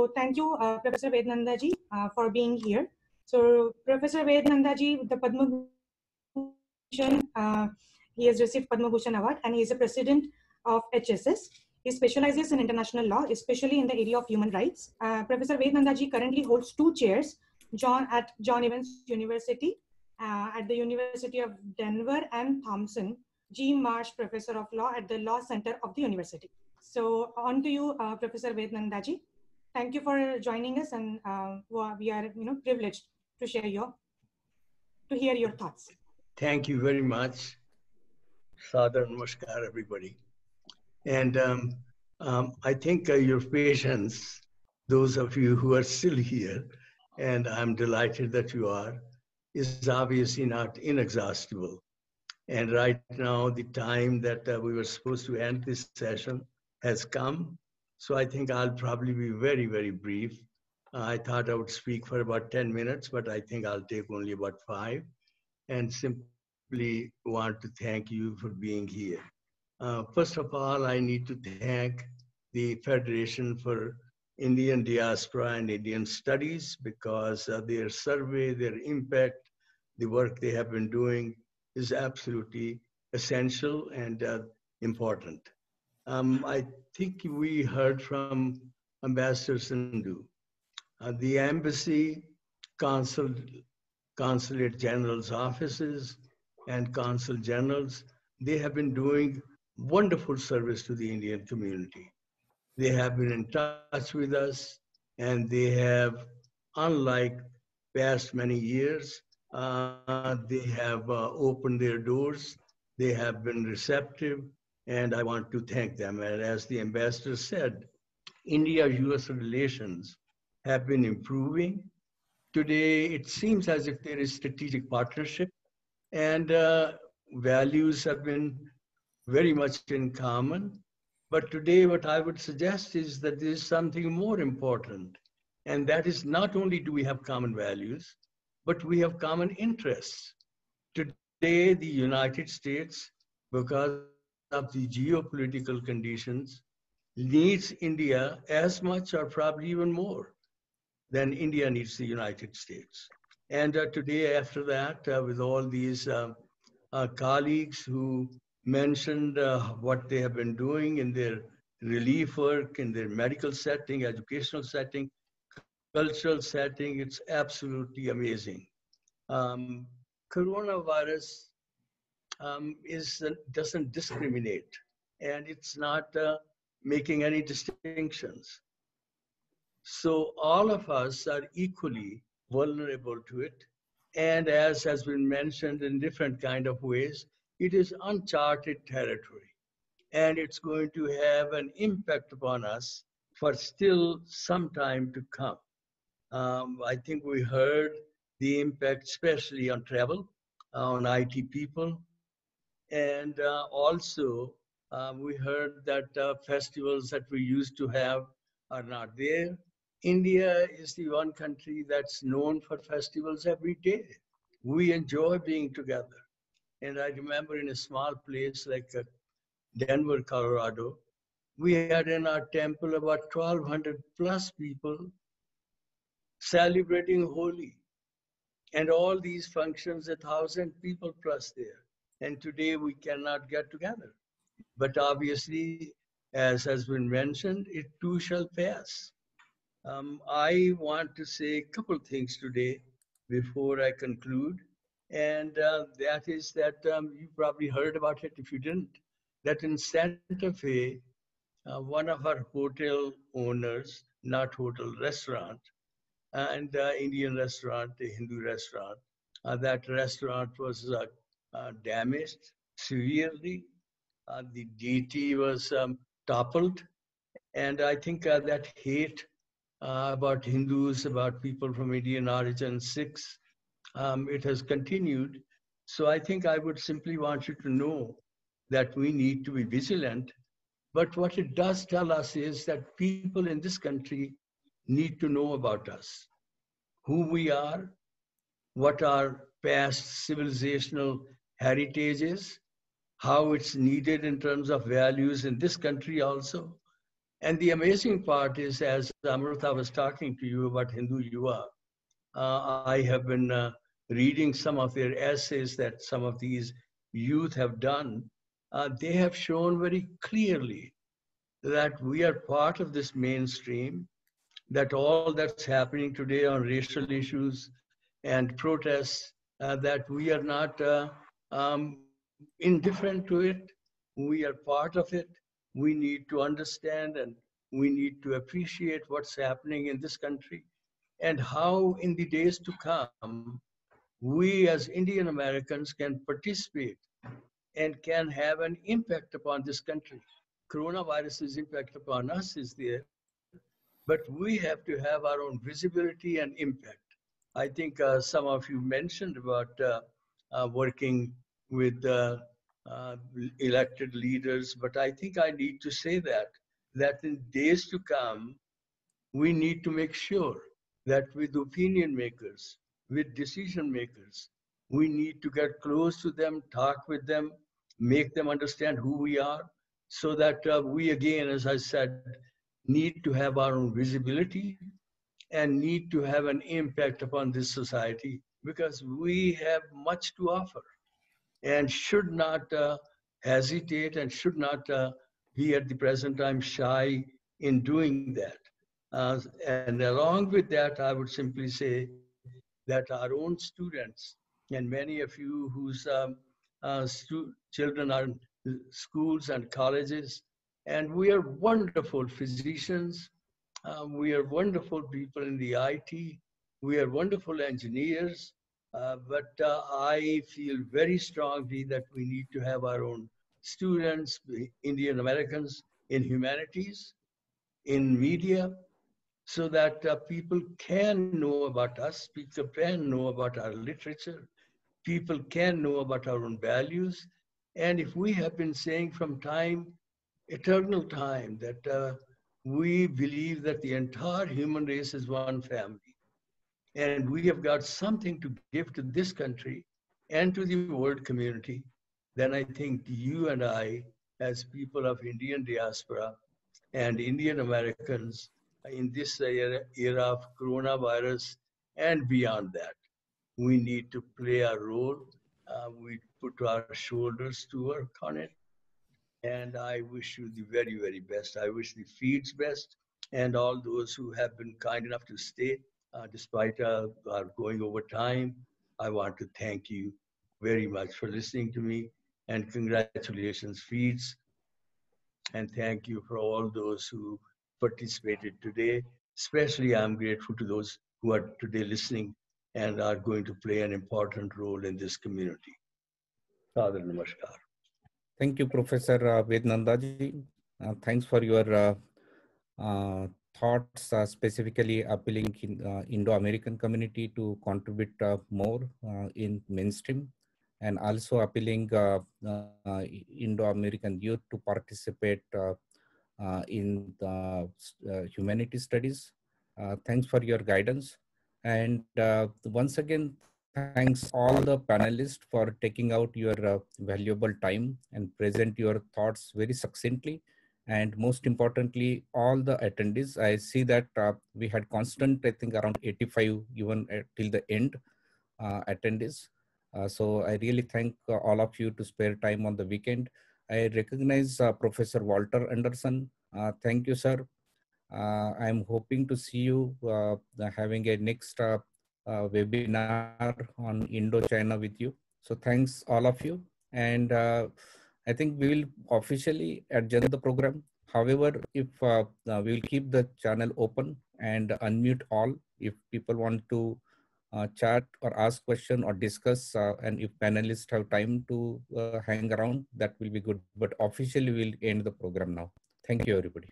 So thank you, Professor Vednanda ji, for being here. So Professor Vednanda ji, the Padma Bhushan, he has received Padma Bhushan Award, and he is the president of HSS. He specializes in international law, especially in the area of human rights. Professor Vednanda ji currently holds 2 chairs at John Evans University, at the University of Denver, and Thompson G. Marsh Professor of Law at the Law Center of the University. So on to you, Professor Vednanda ji. Thank you for joining us, and we are privileged to hear your thoughts. Thank you very much. Sadar Namaskar, everybody. And I think your patience, those of you who are still here, and I'm delighted that you are, is obviously not inexhaustible. And right now, the time that we were supposed to end this session has come. So I think I'll probably be very, very brief. I thought I would speak for about 10 minutes, but I think I'll take only about 5, and simply want to thank you for being here. First of all, I need to thank the Federation for Indian Diaspora and Indian Studies, because their survey, their impact, the work they have been doing is absolutely essential and important. I think we heard from Ambassador Sindhu. The embassy, consulate generals' offices, and consul generals, they have been doing wonderful service to the Indian community. They have been in touch with us, and they have, unlike past many years, they have opened their doors. They have been receptive, and I want to thank them. And as the ambassador said, India-US relations have been improving. Today, it seems as if there is strategic partnership, and values have been very much in common. But today, what I would suggest is that there is something more important, and that is not only do we have common values, but we have common interests. Today, the United States, because of the geopolitical conditions, needs India as much or probably even more than India needs the United States. And today, after that, with all these colleagues who mentioned what they have been doing in their relief work, in their medical setting, educational setting, cultural setting, it's absolutely amazing. Coronavirus doesn't discriminate, and it's not making any distinctions. So all of us are equally vulnerable to it. And as has been mentioned in different kind of ways, it is uncharted territory. And it's going to have an impact upon us for still some time to come. I think we heard the impact, especially on travel, on IT people. And also, we heard that festivals that we used to have are not there. India is the one country that's known for festivals every day. We enjoy being together. And I remember in a small place like Denver, Colorado, we had in our temple about 1,200 plus people celebrating Holi. And all these functions, 1,000 people plus there. And today we cannot get together. But obviously, as has been mentioned, it too shall pass. I want to say a couple things today before I conclude. And that is that you probably heard about it if you didn't, that in Santa Fe, one of our hotel owners, not hotel, restaurant, and Indian restaurant, a Hindu restaurant, that restaurant was damaged severely. The deity was toppled. And I think that hate about Hindus, about people from Indian origin, Sikhs, it has continued. So I think I would simply want you to know that we need to be vigilant. But what it does tell us is that people in this country need to know about us, who we are, what our past civilizational heritage is, how it's needed in terms of values in this country also, And the amazing part is, as Amrita was talking to you about Hindu Yuva, I have been reading some of their essays that some of these youth have done. They have shown very clearly that we are part of this mainstream, that all that's happening today on racial issues and protests, that we are not indifferent to it. We are part of it. We need to understand and we need to appreciate what's happening in this country and how in the days to come, we as Indian Americans can participate and can have an impact upon this country. Coronavirus's impact upon us is there, but we have to have our own visibility and impact. I think some of you mentioned about working with uh, elected leaders, but I think I need to say that in days to come, we need to make sure that with opinion makers, with decision makers, we need to get close to them, talk with them, make them understand who we are, so that we again, as I said, need to have our own visibility and need to have an impact upon this society because we have much to offer and should not hesitate and should not be at the present time shy in doing that. And along with that, I would simply say that our own students and many of you whose children are in schools and colleges, and we are wonderful physicians, we are wonderful people in the IT, we are wonderful engineers, but I feel very strongly that we need to have our own students, Indian Americans in humanities, in media, so that people can know about us, people can know about our literature, people can know about our own values. And if we have been saying from time, eternal time, that we believe that the entire human race is one family, and we have got something to give to this country and to the world community, then I think you and I, as people of Indian diaspora and Indian Americans in this era of coronavirus and beyond that, we need to play our role. We put our shoulders to work on it. And I wish you the very, very best. I wish the Feeds best and all those who have been kind enough to stay despite our going over time. I want to thank you very much for listening to me and congratulations, Feeds. And thank you for all those who participated today. Especially, I'm grateful to those who are today listening and are going to play an important role in this community. Sadhar Namaskar. Thank you, Professor Vednandaji. Thanks for your thoughts, specifically appealing in Indo-American community to contribute more in mainstream, and also appealing Indo-American youth to participate in the humanity studies. Thanks for your guidance. And once again, thanks all the panelists for taking out your valuable time and present your thoughts very succinctly. And most importantly, all the attendees, I see that we had constant, I think around 85 even till the end attendees. So I really thank all of you to spare time on the weekend. I recognize Professor Walter Anderson. Thank you, sir. I'm hoping to see you having a next webinar on Indo-China with you. So thanks all of you. And I think we will officially adjourn the program. However, if we will keep the channel open and unmute all if people want to chat or ask question or discuss, and if panelists have time to hang around, that will be good. But officially we'll end the program now. Thank you, everybody.